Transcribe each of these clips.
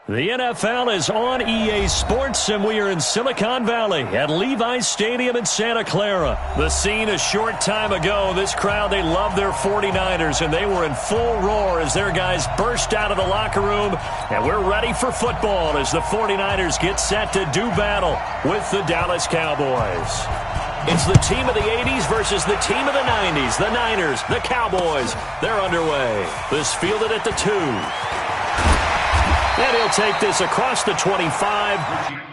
The NFL is on EA Sports, and we are in Silicon Valley at Levi's Stadium in Santa Clara. The scene a short time ago, this crowd, they love their 49ers, and they were in full roar as their guys burst out of the locker room. And we're ready for football as the 49ers get set to do battle with the Dallas Cowboys. It's the team of the 80s versus the team of the 90s. The Niners, the Cowboys, they're underway. This fielded at the 2. And he'll take this across the 25.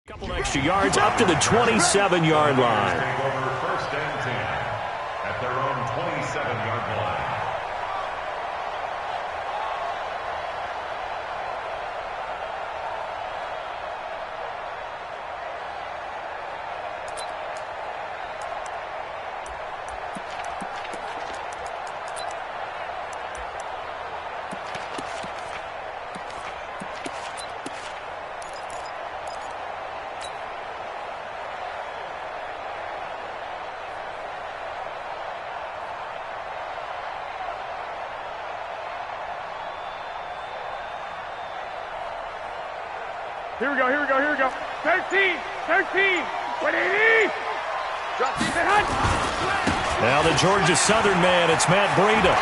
Couple extra yards up to the 27-yard line. First and 10 at their own 27-yard line. Here we go. 13, 180. Drop deep and Now the Georgia Southern man, it's Matt Breida.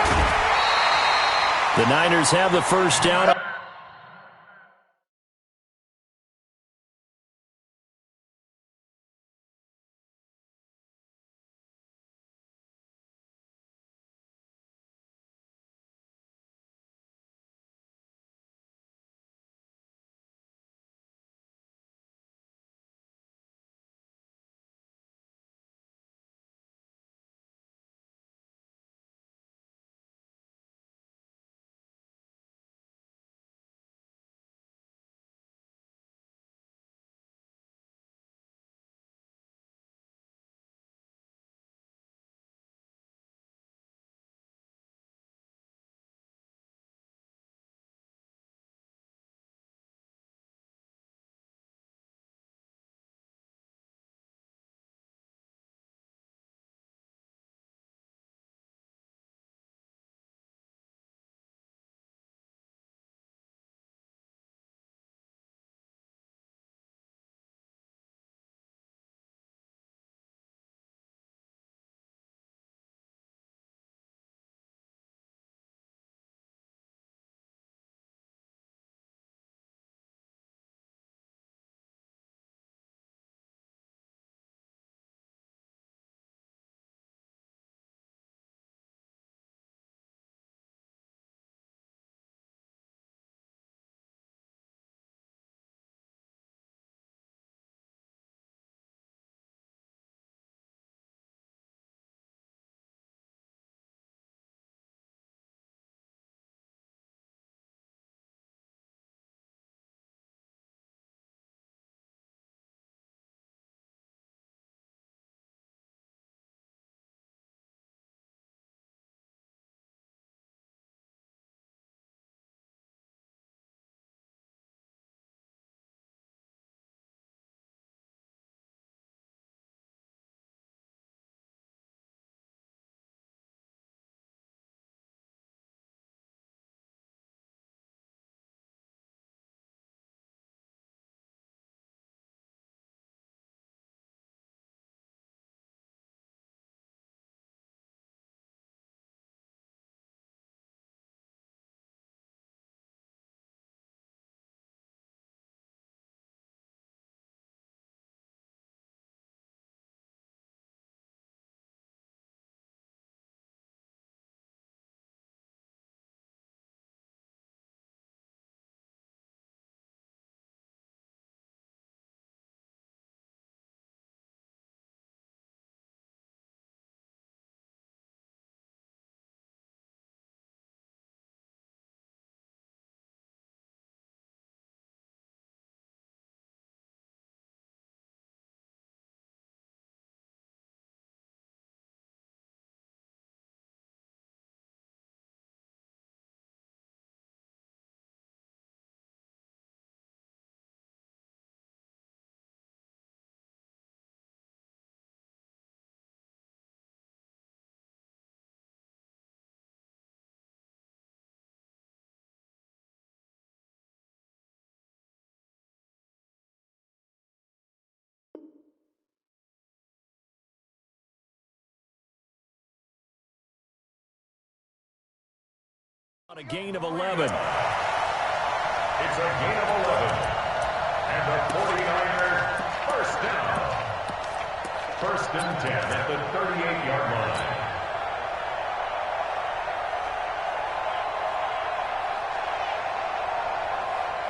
The Niners have the first down. A gain of 11. It's a gain of 11. And the 49ers first down. First and 10 at the 38-yard line.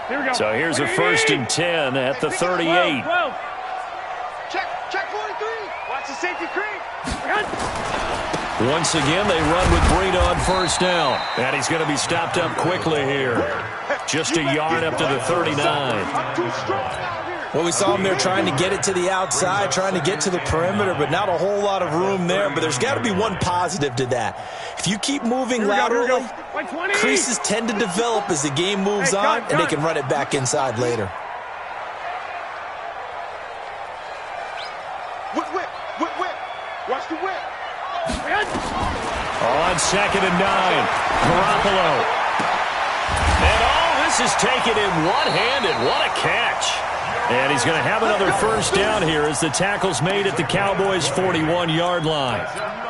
Here we go. So here's a first and 10 at the 38. 12. Check 43. Watch the safety creep. Once again, they run with Breida on first down. And he's going to be stopped up quickly here. Just a yard up to the 39. Well, we saw him there trying to get it to the outside, trying to get to the perimeter, but not a whole lot of room there. But there's got to be one positive to that. If you keep moving laterally, creases tend to develop as the game moves on, and they can run it back inside later. Whip. Watch the whip. On second and 9, Garoppolo. And this is taken in one-handed. What a catch. And he's going to have another first down here as the tackle's made at the Cowboys' 41-yard line.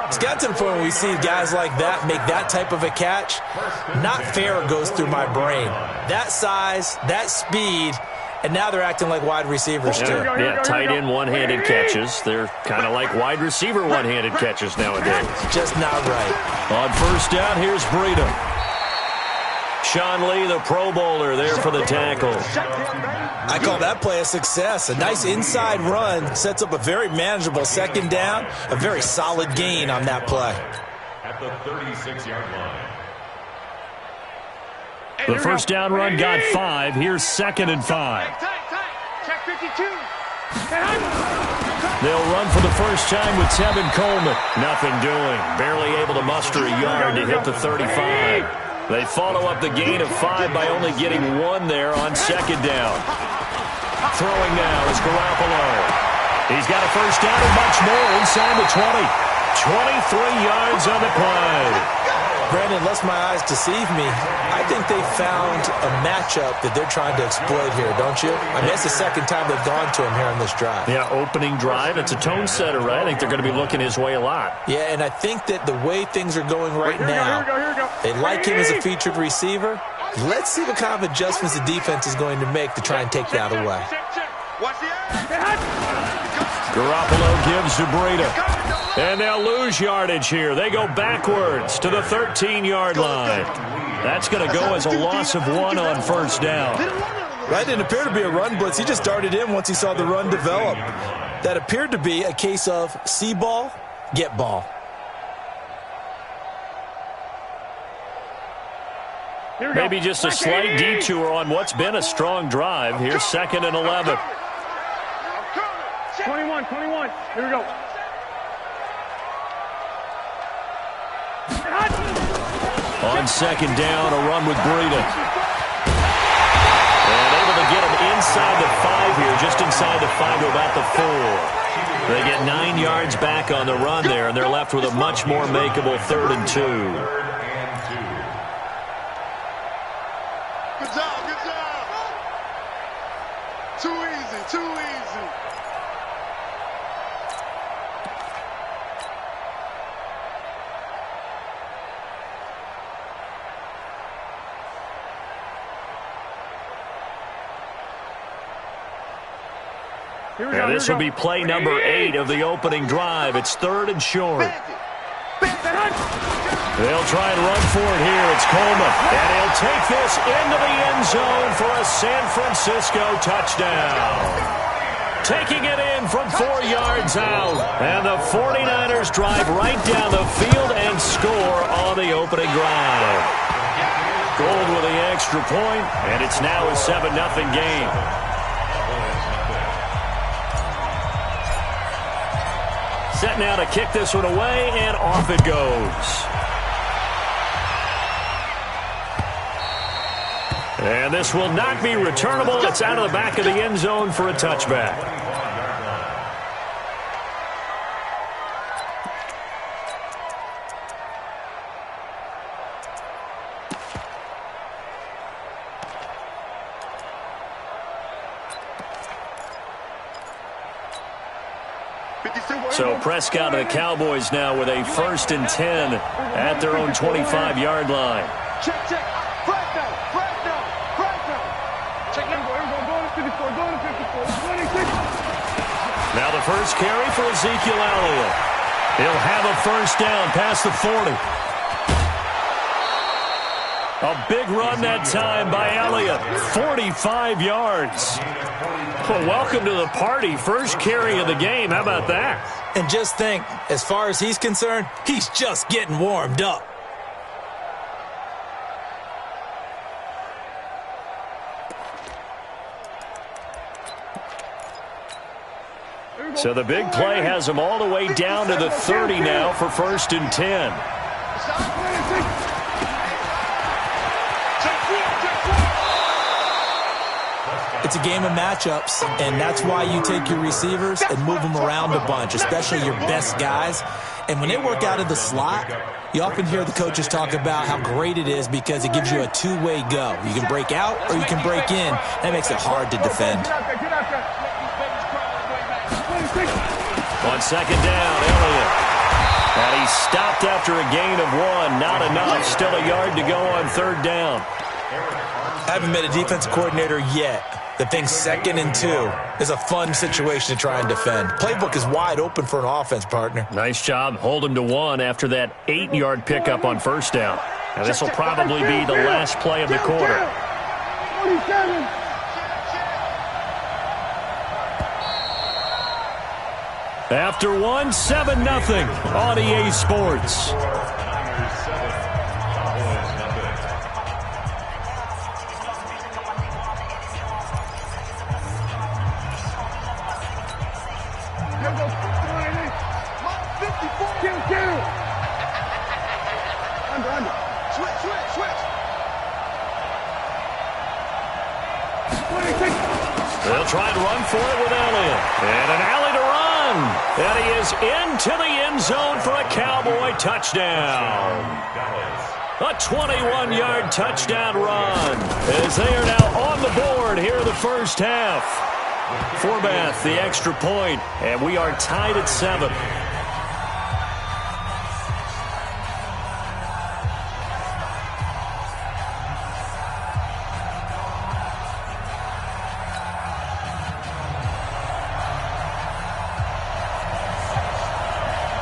It's got to the point where we see guys like that make that type of a catch. Not fair goes through my brain. That size, that speed, and now they're acting like wide receivers too. Yeah, tight end one-handed catches. They're kind of like wide receiver one-handed catches nowadays. Just not right. On first down, here's Breida. Sean Lee, the Pro Bowler, there for the tackle. I call that play a success. A nice inside run sets up a very manageable second down. A very solid gain on that play. At the 36-yard line. The first down run got 5. Here's second and 5. Check 52. They'll run for the first time with Tevin Coleman. Nothing doing. Barely able to muster a yard to hit the 35. They follow up the gain of 5 by only getting 1 there on second down. Throwing now is Garoppolo. He's got a first down and much more inside the 20. 23 yards on the play. Brandon, unless my eyes deceive me, I think they found a matchup that they're trying to exploit here, don't you? I mean, it's the second time they've gone to him here on this drive. Yeah, opening drive. It's a tone setter, right? I think they're going to be looking his way a lot. Yeah, and I think that the way things are going right now, they like him as a featured receiver. Let's see what kind of adjustments the defense is going to make to try and take that away. Garoppolo gives to Breida. And they'll lose yardage here. They go backwards to the 13-yard line. That's going to go as a loss of 1 on first down. Right, didn't appear to be a run blitz. He just darted in once he saw the run develop. That appeared to be a case of see ball, get ball. Maybe just a slight detour on what's been a strong drive. Here's second and 11. 21. Here we go. On second down, a run with Breida. And able to get him inside the 5 here, just inside the 5 to about the 4. They get 9 yards back on the run there, and they're left with a much more makeable 3rd and 2. Good job. Too easy. And this will be play number 8 of the opening drive. It's 3rd and short. They'll try and run for it here. It's Coleman. And he'll take this into the end zone for a San Francisco touchdown. Taking it in from 4 yards out. And the 49ers drive right down the field and score on the opening drive. Gold with the extra point, and it's now a 7-0 game. Set now to kick this one away, and off it goes. And this will not be returnable. It's out of the back of the end zone for a touchback. So Prescott and the Cowboys now with a 1st and 10 at their own 25-yard line. Check, check. Flag down, flag down, flag down. Check, here we go, going to 54, going to 54, 26. Now the first carry for Ezekiel Elliott. He'll have a first down past the 40. A big run that time by Elliott. 45 yards. Well, welcome to the party. First carry of the game. How about that? And just think, as far as he's concerned, he's just getting warmed up. So the big play has him all the way down to the 30 now for 1st and 10. It's a game of matchups, and that's why you take your receivers and move them around a bunch, especially your best guys. And when they work out of the slot, you often hear the coaches talk about how great it is because it gives you a two-way go. You can break out or you can break in. That makes it hard to defend. On 2nd down, Elliott. And he stopped after a gain of 1. Not enough. Still a yard to go on 3rd down. I haven't met a defense coordinator yet that thinks 2nd and 2 is a fun situation to try and defend. Playbook is wide open for an offense, partner. Nice job. Hold him to 1 after that 8-yard pickup on 1st down. And this will probably be the last play of the quarter. 47. After 1, 7-0 on EA Sports. They'll try and run for it with Elliott. And an alley to run. And he is into the end zone for a Cowboy touchdown. A 21-yard touchdown run as they are now on the board here in the first half. Forbath, the extra point, and we are tied at 7.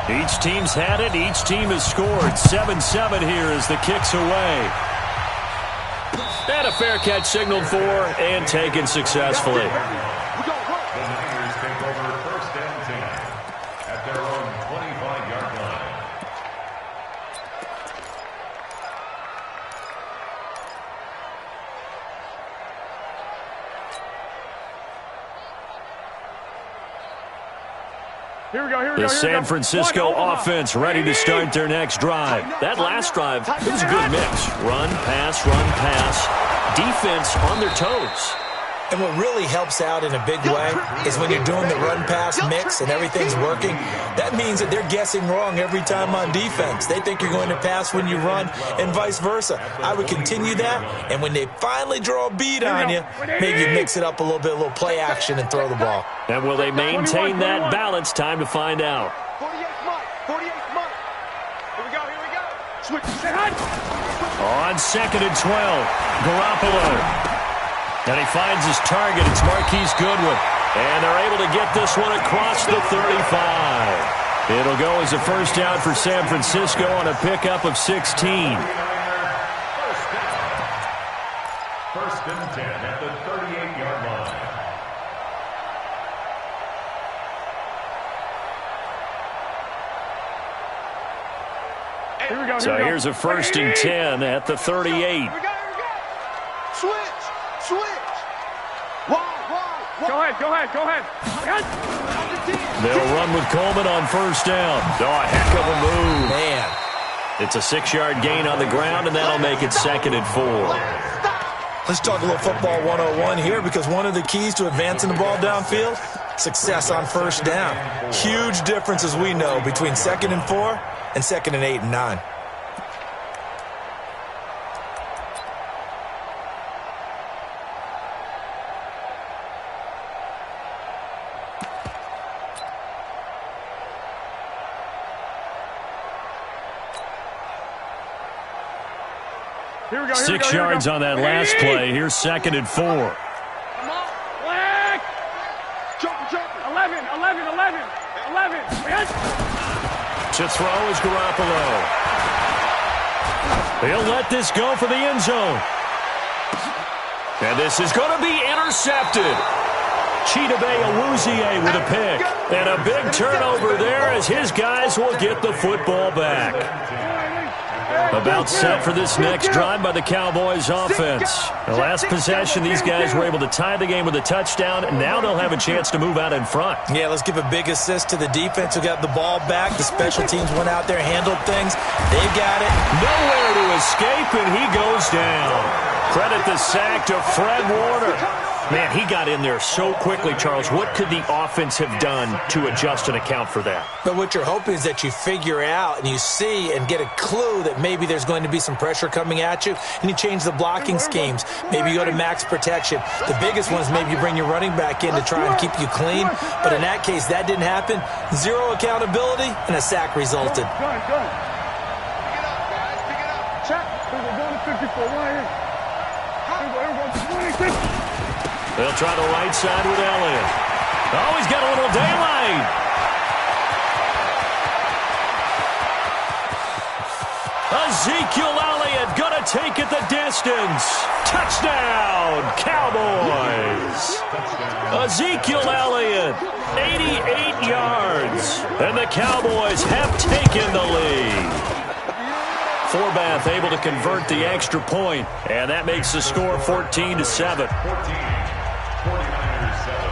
Each team's had it. Each team has scored. 7-7 here as the kick's away. And a fair catch signaled for and taken successfully. The Niners take over 1st and 10 at their own 25-yard line. Here we go. The San Francisco offense ready to start their next drive. That last drive, it was a good mix. Run, pass, defense on their toes. And what really helps out in a big way is when you're doing the run-pass mix and everything's working, that means that they're guessing wrong every time on defense. They think you're going to pass when you run and vice versa. I would continue that, and when they finally draw a beat on you, maybe mix it up a little bit, a little play action and throw the ball. And will they maintain that balance? Time to find out. 48th month. Here we go. Switch. On 2nd and 12, Garoppolo. And he finds his target. It's Marquise Goodwin. And they're able to get this one across the 35. It'll go as a first down for San Francisco on a pickup of 16. First and 10 at the 38-yard line. Here we go. So here's a 1st and 10 at the 38. Here we go. Switch. Go ahead. They'll run with Coleman on 1st down. Oh, a heck of a move. Man. It's a 6-yard gain on the ground, and that'll make it 2nd and 4. Let's talk a little football 101 here, because one of the keys to advancing the ball downfield, success on 1st down. Huge difference, as we know, between 2nd and 4 and 2nd and 8 and 9. Here we go. 6 yards on that last play. Here's 2nd and 4. Come on. Flag. Jump. 11. To throw is Garoppolo. He'll let this go for the end zone. And this is going to be intercepted. Chidobe Awuzie with a pick. And a big turnover there as his guys will get the football back. About set for this next drive by the Cowboys offense. The last possession, these guys were able to tie the game with a touchdown, and now they'll have a chance to move out in front. Yeah, let's give a big assist to the defense who got the ball back. The special teams went out there, handled things. They got it. Nowhere to escape, and he goes down. Credit the sack to Fred Warner. Man, he got in there so quickly, Charles. What could the offense have done to adjust and account for that? But what you're hoping is that you figure out and you see and get a clue that maybe there's going to be some pressure coming at you, and you change the blocking schemes. Maybe you go to max protection. The biggest one is maybe you bring your running back in to try and keep you clean. But in that case, that didn't happen. Zero accountability, and a sack resulted. Go. Pick it up, guys. Pick it up. Check. We're going to 54. Here we go. 26. They'll try the right side with Elliott. Oh, he's got a little daylight. Ezekiel Elliott going to take it the distance. Touchdown, Cowboys. Ezekiel Elliott, 88 yards. And the Cowboys have taken the lead. Forbath able to convert the extra point, and that makes the score 14-7.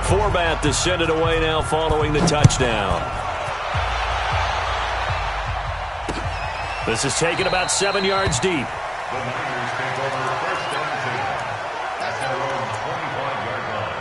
Forbath to send it away now following the touchdown. This is taken about 7 yards deep. The Niners take over 1st and 10 at their own 25-yard line.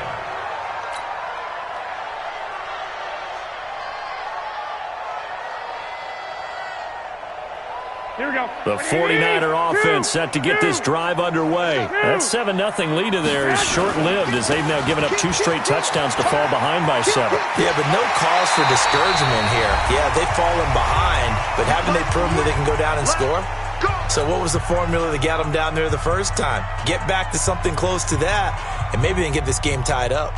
Here we go. The 49er offense set to get this drive underway. That 7-0 lead of theirs is short-lived as they've now given up 2 straight touchdowns to fall behind by 7. Yeah, but no cause for discouragement here. Yeah, they've fallen behind, but haven't they proven that they can go down and score? So what was the formula that got them down there the first time? Get back to something close to that, and maybe they can get this game tied up.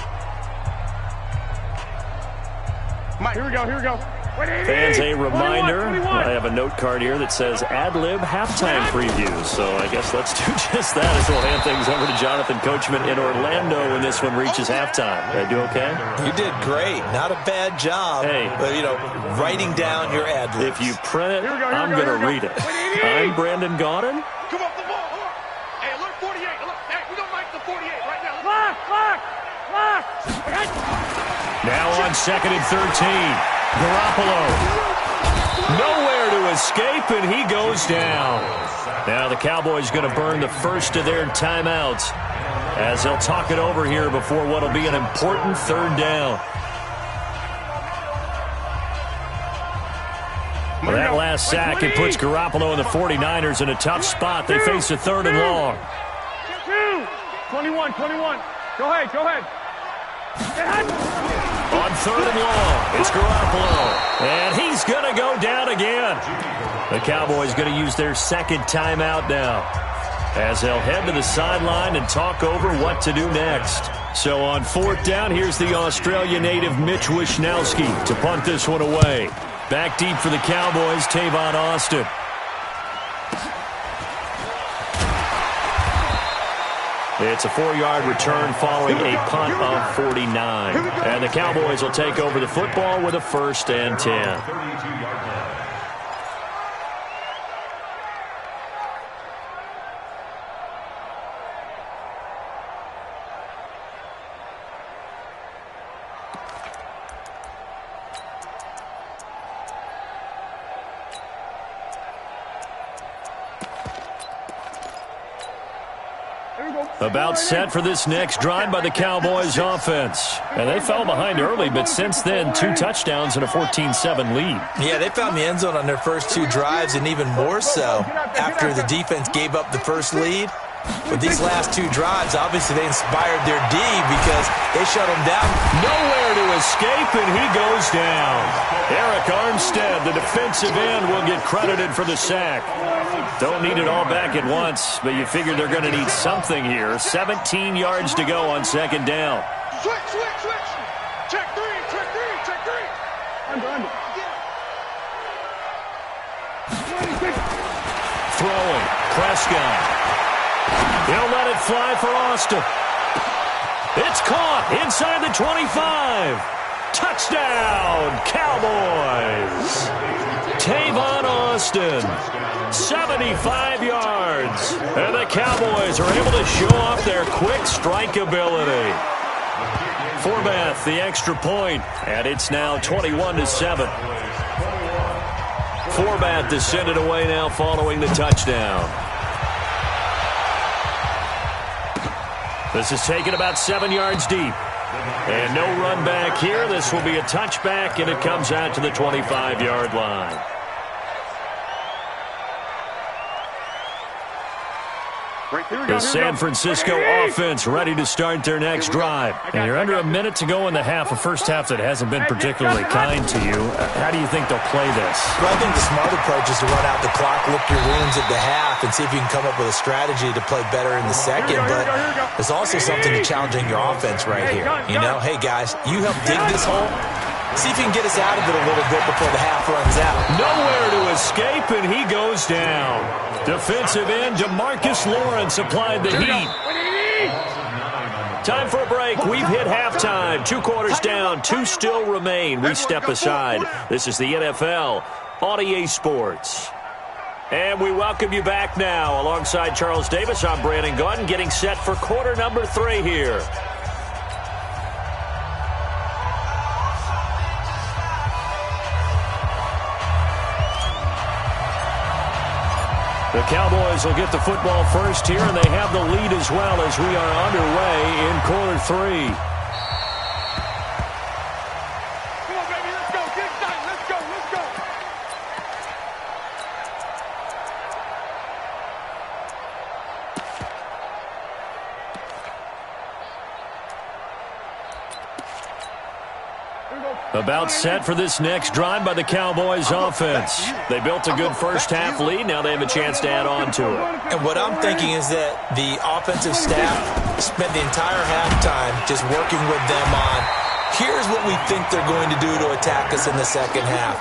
Here we go. Fans, a reminder, I have a note card here that says ad-lib halftime preview. So I guess let's do just that as we'll hand things over to Jonathan Coachman in Orlando when this one reaches halftime. Did I do okay? You did great. Not a bad job. Hey. But, writing down your ad-libs. If you print it, I'm going to read it. I'm Brandon Gaudin. Come off the ball. Hey, alert 48. Hey, we don't like the 48 right now. Clock. Now on 2nd and 13. Garoppolo. Nowhere to escape, and he goes down. Now the Cowboys going to burn the first of their timeouts as they'll talk it over here before what will be an important 3rd down. Well, that last sack, it puts Garoppolo and the 49ers in a tough spot. They face a 3rd and long. 21. Go ahead. On 3rd and long, it's Garoppolo. And he's going to go down again. The Cowboys going to use their 2nd timeout now as they'll head to the sideline and talk over what to do next. So on 4th down, here's the Australia native Mitch Wishnowsky to punt this one away. Back deep for the Cowboys, Tavon Austin. It's a 4-yard return following a punt of 49. And the Cowboys will take over the football with a 1st and 10. 32-yard line. About set for this next drive by the Cowboys offense. And they fell behind early, but since then, 2 touchdowns and a 14-7 lead. Yeah, they found the end zone on their first 2 drives, and even more so after the defense gave up the first lead. But these last two drives, obviously they inspired their D because they shut him down. Nowhere to escape, and he goes down. Eric Armstead, the defensive end, will get credited for the sack. Don't need it all back at once, but you figure they're going to need something here. 17 yards to go on second down. Switch. Check three. Under. Throwing. Prescott. He'll let it fly for Austin. It's caught inside the 25. Touchdown, Cowboys. Tavon Austin, 75 yards. And the Cowboys are able to show off their quick strike ability. Forbath, the extra point, and it's now 21-7. Forbath to send it away now following the touchdown. This is taken about 7 yards deep. And no run back here. This will be a touchback, and it comes out to the 25-yard line. The San Francisco offense ready to start their next drive. And you're under a minute to go in the half, a first half that hasn't been particularly kind to you. How do you think they'll play this? Well, I think the smart approach is to run out the clock, lick your wounds at the half, and see if you can come up with a strategy to play better in the second. But there's also something to challenging your offense right here. You know, hey, guys, you help dig this hole. See if you can get us out of it a little bit before the half runs out. Nowhere to escape, and he goes down. Defensive end DeMarcus Lawrence applied the heat. Time for a break. We've hit halftime. 2 quarters down. 2 still remain. We step aside. This is the NFL on EA Sports. And we welcome you back now. Alongside Charles Davis, I'm Brandon Gunn, getting set for quarter number 3 here. The Cowboys will get the football first here, and they have the lead as well as we are underway in quarter 3. Come on, baby, let's go. Get it done. Let's go. About set for this next drive by the Cowboys offense. They built a good first half lead. Now they have a chance to add on to it. And what I'm thinking is that the offensive staff spent the entire halftime just working with them on, here's what we think they're going to do to attack us in the second half.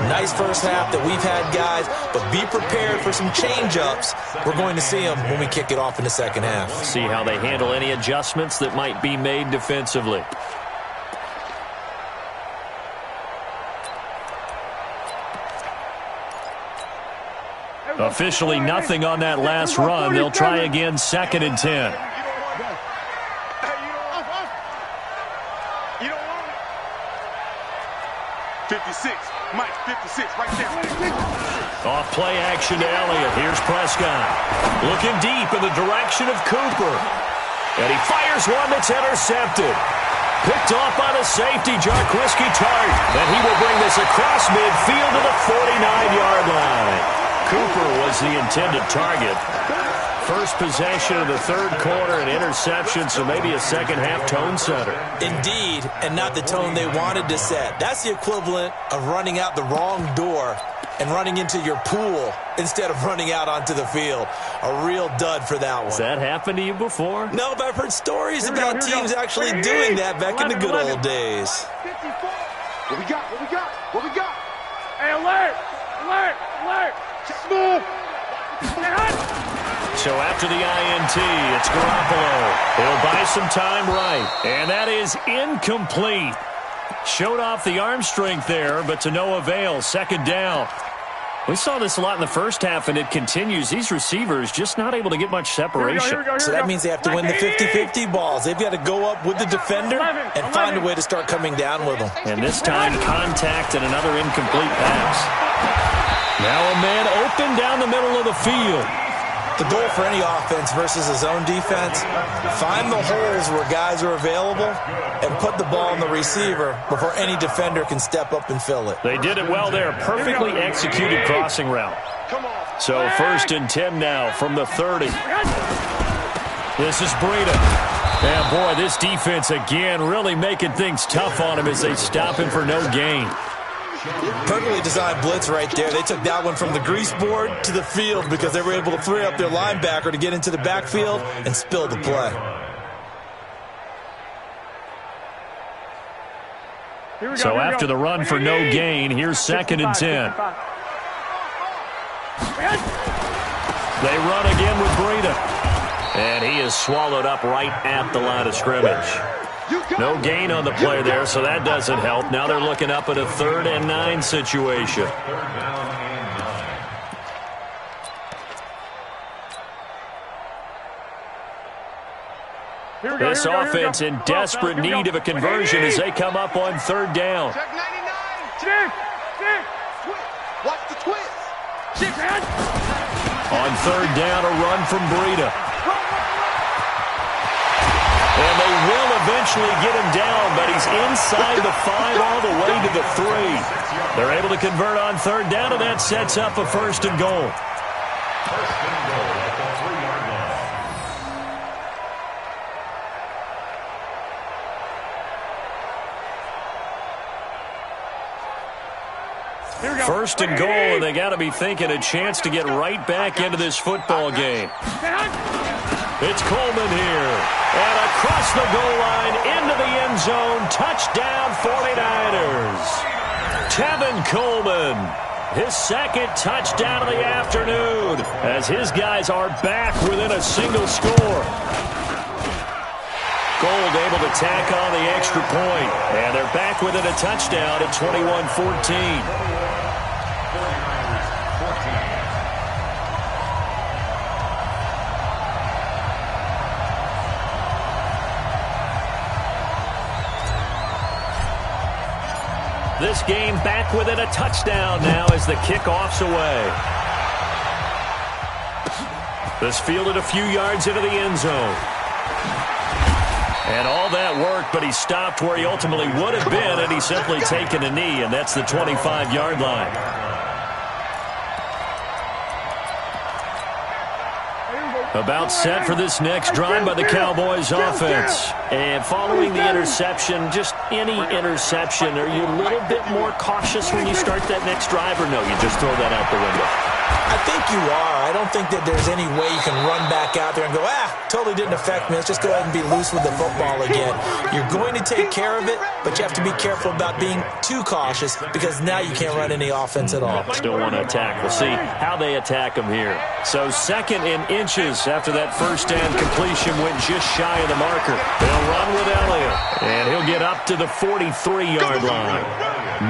Nice first half that we've had, guys, but be prepared for some change-ups. We're going to see them when we kick it off in the second half. See how they handle any adjustments that might be made defensively. Officially nothing on that last run. They'll try again, 2nd and 10. You don't want it. 56. Mike, 56, right there. Off play action to Elliott. Here's Prescott. Looking deep in the direction of Cooper. And he fires one that's intercepted. Picked off by the safety, Jarquiski Tart. And he will bring this across midfield to the 49-yard line. Cooper was the intended target. First possession of the third quarter, an interception, so maybe a second half tone setter. Indeed, and not the tone they wanted to set. That's the equivalent of running out the wrong door and running into your pool instead of running out onto the field. A real dud for that one. Has that happened to you before? No, but I've heard stories about teams actually doing that back in the good old days. 54. What we got? Hey, alert! Move! So after the INT, it's Garoppolo. He'll buy some time right. And that is incomplete. Showed off the arm strength there, but to no avail. 2nd down. We saw this a lot in the first half, and it continues. These receivers just not able to get much separation. So that means they have to win the 50-50 balls. They've got to go up with the defender and find a way to start coming down with them. And this time, contact and another incomplete pass. Now a man open down the middle of the field. The goal for any offense versus a zone defense, find the holes where guys are available and put the ball on the receiver before any defender can step up and fill it. They did it well there. Perfectly executed crossing route. So 1st and 10 now from the 30. This is Breida. And, boy, this defense, again, really making things tough on him as they stop him for no gain. Perfectly designed blitz right there. They took that one from the grease board to the field because they were able to free up their linebacker to get into the backfield and spill the play. So after the run for no gain, here's 2nd and 10. They run again with Breida. And he is swallowed up right at the line of scrimmage. No gain on the play there, so that doesn't help. Now they're looking up at a 3rd and 9 situation. This offense in desperate need of a conversion as they come up on 3rd down. Check 99. Check. Watch the twist. Check, man. On 3rd down, a run from Breida. And they will eventually get him down, but he's inside the 5 all the way to the 3. They're able to convert on 3rd down, and that sets up a 1st and goal. 1st and goal at the 3-yard line. First and goal, and they got to be thinking a chance to get right back into this football game. It's Coleman here, and across the goal line into the end zone. Touchdown 49ers. Tevin Coleman, his 2nd touchdown of the afternoon, as his guys are back within a single score. Gold able to tack on the extra point, and they're back within a touchdown at 21-14. This game back within a touchdown now as the kickoff's away. This fielded a few yards into the end zone. And all that worked, but he stopped where he ultimately would have been, and he's simply taken a knee, and that's the 25-yard line. About set for this next drive by the Cowboys offense. And following the interception, just any interception, are you a little bit more cautious when you start that next drive, or no, you just throw that out the window? I think you are. I don't think that there's any way you can run back out there and go, totally didn't affect me. Let's just go ahead and be loose with the football again. You're going to take care of it, but you have to be careful about being too cautious because now you can't run any offense at all. Still want to attack. We'll see how they attack him here. So 2nd and inches after that 1st down completion went just shy of the marker. They'll run with Elliott, and he'll get up to the 43-yard line.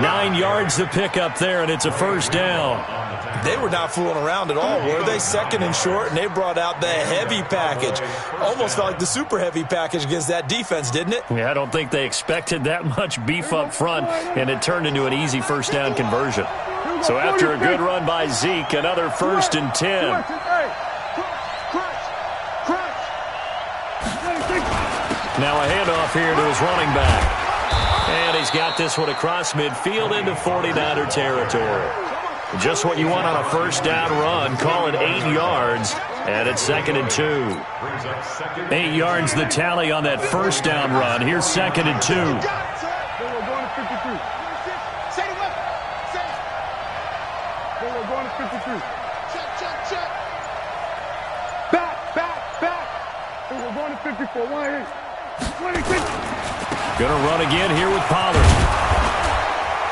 9 yards to pick up there, and it's a 1st down. They were not fooling around at all, were they? 2nd and short, and they brought out the heavy package. Almost felt like the super heavy package against that defense, didn't it? Yeah, I don't think they expected that much beef up front, and it turned into an easy 1st down conversion. So after a good run by Zeke, another 1st and 10. Now a handoff here to his running back. And he's got this one across midfield into 49er territory. Just what you want on a 1st down run. Call it 8 yards, and it's 2nd and 2. 8 yards the tally on that 1st down run. Here's 2nd and 2. We're going to 54. 26. Gonna run again here with Pollard.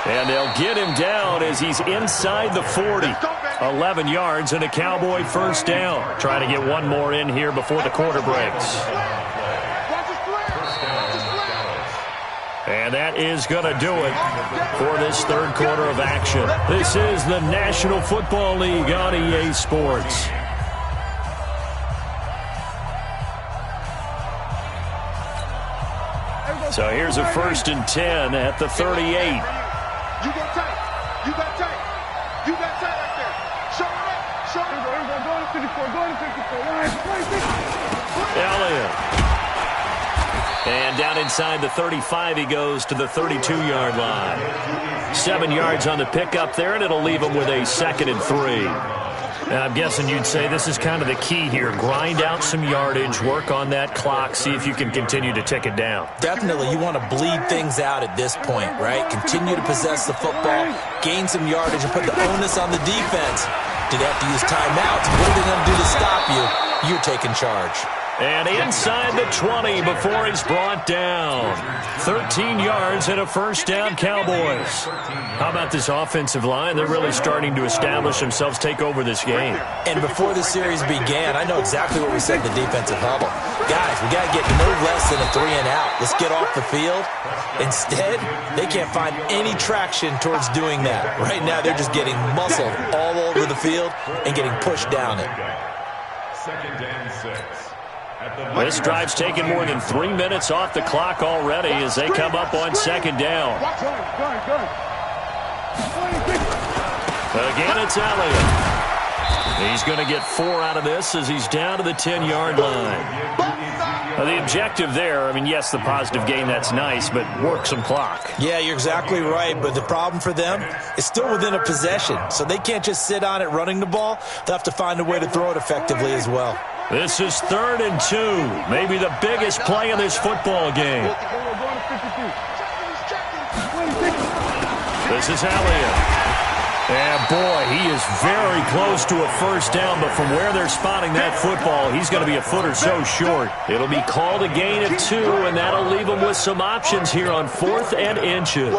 And they'll get him down as he's inside the 40. 11 yards and a Cowboy 1st down. Trying to get one more in here before the quarter breaks. And that is going to do it for this 3rd quarter of action. This is the National Football League on EA Sports. So here's a 1st and 10 at the 38. You got tight. You got tight. You got tight right there. Show it up. Show it up. Going to 54. Going to 54. Elliott. And down inside the 35, he goes to the 32-yard line. 7 yards on the pickup there, and it'll leave him with a 2nd and 3. Now, I'm guessing you'd say this is kind of the key here. Grind out some yardage, work on that clock, see if you can continue to tick it down. Definitely, you want to bleed things out at this point, right? Continue to possess the football, gain some yardage, and put the onus on the defense. Do they have to use timeouts? What are they going to do to stop you? You're taking charge. And inside the 20 before he's brought down. 13 yards and a first down, Cowboys. How about this offensive line? They're really starting to establish themselves, take over this game. And before the series began, I know exactly what we said in the defensive huddle. Guys, we got to get no less than a 3-and-out. Let's get off the field. Instead, they can't find any traction towards doing that. Right now, they're just getting muscled all over the field and getting pushed down it. 2nd and 6. This drive's taken more than 3 minutes off the clock already as they come up on 2nd down. Again, it's Elliott. He's going to get 4 out of this as he's down to the 10-yard line. The objective there, I mean, yes, the positive gain, that's nice, but work some clock. Yeah, you're exactly right, but the problem for them is still within a possession, so they can't just sit on it running the ball. They'll have to find a way to throw it effectively as well. This is 3rd and 2, maybe the biggest play of this football game. This is Elliott. And, boy, he is very close to a first down, but from where they're spotting that football, he's going to be a foot or so short. It'll be called a gain of 2, and that'll leave him with some options here on 4th and inches.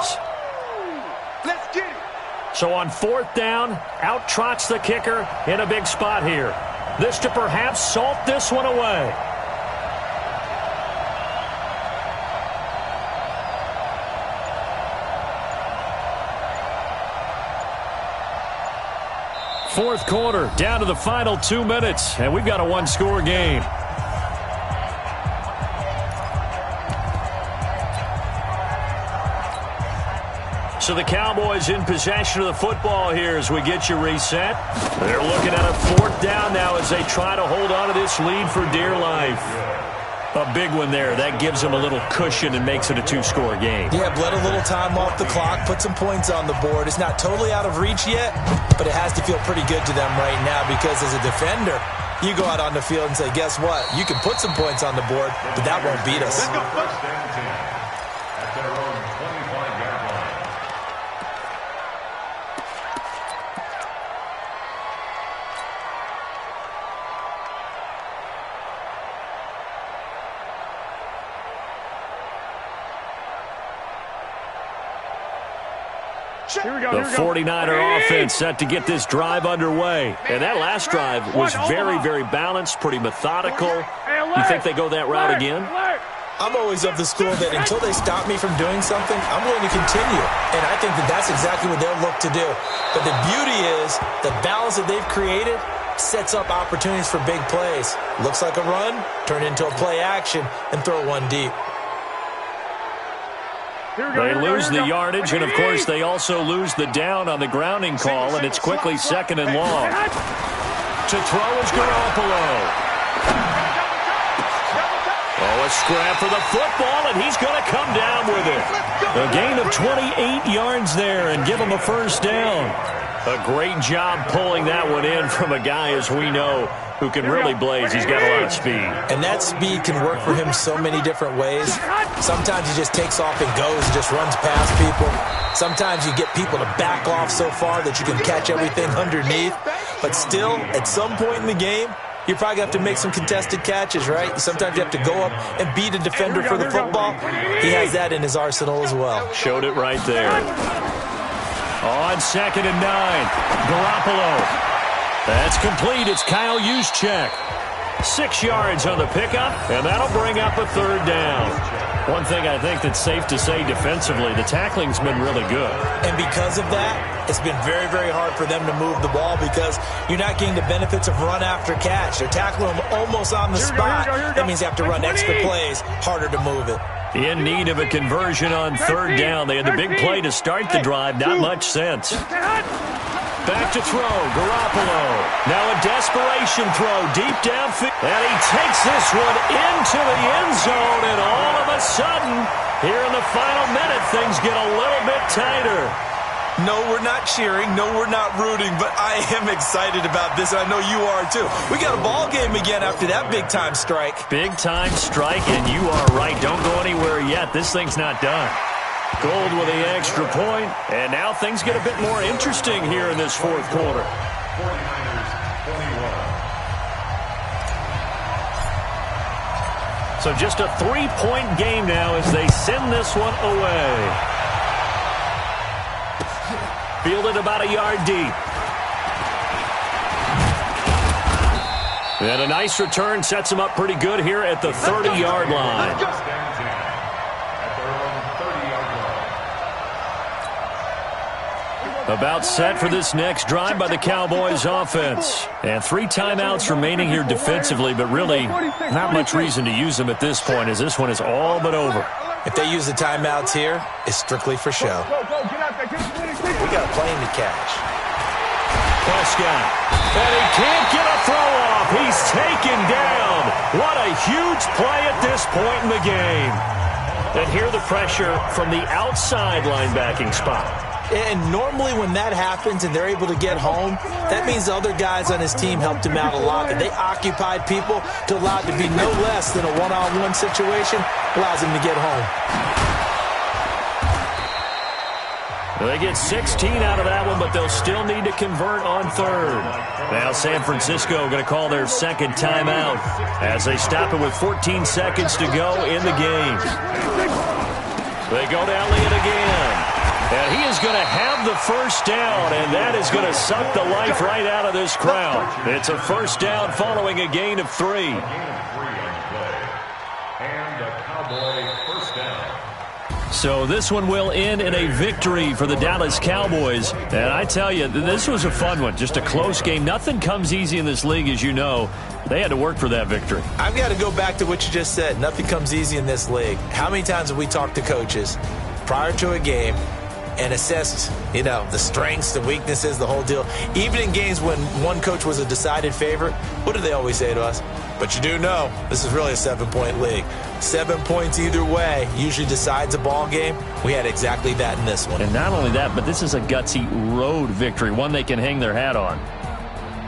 So on 4th down, out trots the kicker in a big spot here. This to perhaps salt this one away. Fourth quarter, down to the final 2 minutes, and we've got a one-score game. So the Cowboys in possession of the football here as we get you reset. They're looking at a 4th down now as they try to hold on to this lead for dear life. A big one there. That gives them a little cushion and makes it a 2-score game. Yeah, bled a little time off the clock, put some points on the board. It's not totally out of reach yet, but it has to feel pretty good to them right now because as a defender, you go out on the field and say, guess what? You can put some points on the board, but that won't beat us. At their own 25-yard line. The 49er offense set to get this drive underway. And that last drive was very, very balanced, pretty methodical. You think they go that route again? I'm always of the school that until they stop me from doing something, I'm willing to continue. And I think that that's exactly what they'll look to do. But the beauty is the balance that they've created sets up opportunities for big plays. Looks like a run, turn into a play action, and throw one deep. They lose the yardage, and, of course, they also lose the down on the grounding call, and it's quickly 2nd and long. To throw is Garoppolo. Oh, a scrap for the football, and he's going to come down with it. A gain of 28 yards there and give him a first down. A great job pulling that one in from a guy, as we know, who can really blaze. He's got a lot of speed. And that speed can work for him so many different ways. Sometimes he just takes off and goes and just runs past people. Sometimes you get people to back off so far that you can catch everything underneath. But still, at some point in the game, you probably have to make some contested catches, right? Sometimes you have to go up and beat a defender for the football. He has that in his arsenal as well. Showed it right there. On 2nd and 9, Garoppolo. That's complete. It's Kyle Juszczyk. 6 yards on the pickup, and that'll bring up a 3rd down. One thing I think that's safe to say defensively, the tackling's been really good. And because of that, it's been very, very hard for them to move the ball because you're not getting the benefits of run after catch. They're tackling them almost on the spot. That means they have to run extra plays, harder to move it. In need of a conversion on 3rd down. They had the big play to start the drive. Not much sense. Back to throw, Garoppolo. Now a desperation throw deep downfield. And he takes this one into the end zone. And all of a sudden, here in the final minute, things get a little bit tighter. No, we're not cheering. No, we're not rooting, but I am excited about this, and I know you are too. We got a ball game again after that big-time strike. Big-time strike, and you are right. Don't go anywhere yet. This thing's not done. Gold with the extra point, and now things get a bit more interesting here in this fourth quarter. 49ers 21. So just a 3-point game now as they send this one away. Fielded about a yard deep. And a nice return sets him up pretty good here at the 30-yard line. About set for this next drive by the Cowboys offense. And 3 timeouts remaining here defensively, but really not much reason to use them at this point as this one is all but over. If they use the timeouts here, it's strictly for show. We got a plane to catch. Prescott. And he can't get a throw off. He's taken down. What a huge play at this point in the game. And here the pressure from the outside linebacking spot. And normally when that happens and they're able to get home, that means the other guys on his team helped him out a lot. And they occupied people to allow it to be no less than a one-on-one situation, allows him to get home. They get 16 out of that one, but they'll still need to convert on third. Now San Francisco going to call their second timeout as they stop it with 14 seconds to go in the game. They go to Elliott again. And he is going to have the first down, and that is going to suck the life right out of this crowd. It's a first down following a gain of 3. A gain of 3 on the play. And a Cowboy first down. So this one will end in a victory for the Dallas Cowboys. And I tell you, this was a fun one. Just a close game. Nothing comes easy in this league, as you know. They had to work for that victory. I've got to go back to what you just said. Nothing comes easy in this league. How many times have we talked to coaches prior to a game and assessed, the strengths, the weaknesses, the whole deal? Even in games when one coach was a decided favorite, what do they always say to us? But you do know, this is really a 7-point league. 7 points either way usually decides a ball game. We had exactly that in this one. And not only that, but this is a gutsy road victory, one they can hang their hat on.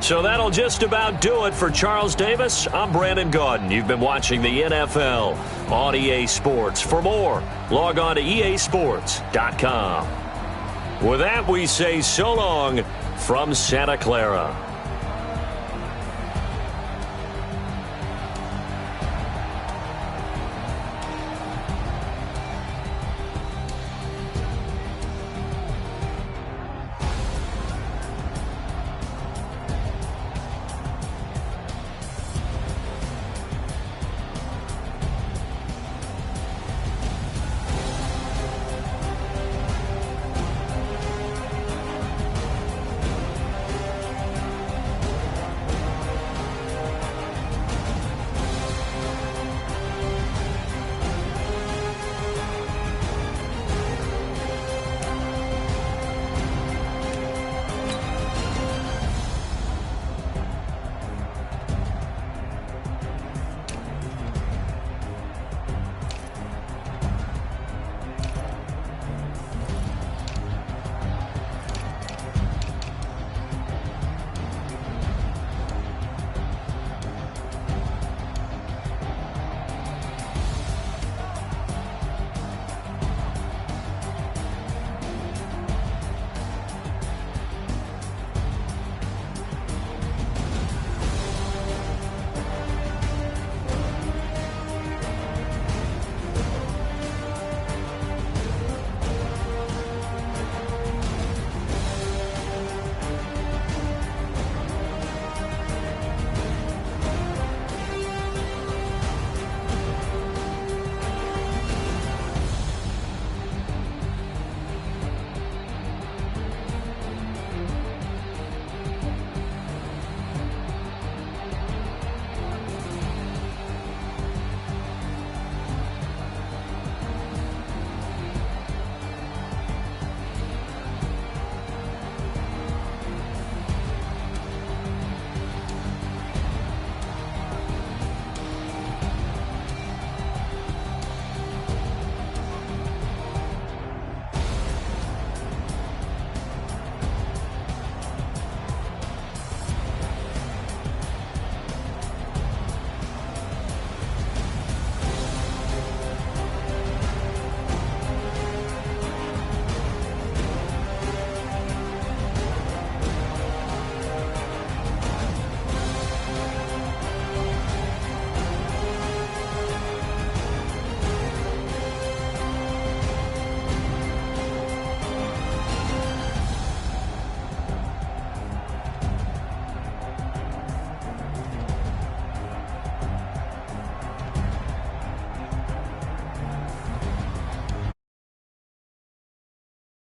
So that'll just about do it for Charles Davis. I'm Brandon Gaudin. You've been watching the NFL on EA Sports. For more, log on to easports.com. With that, we say so long from Santa Clara.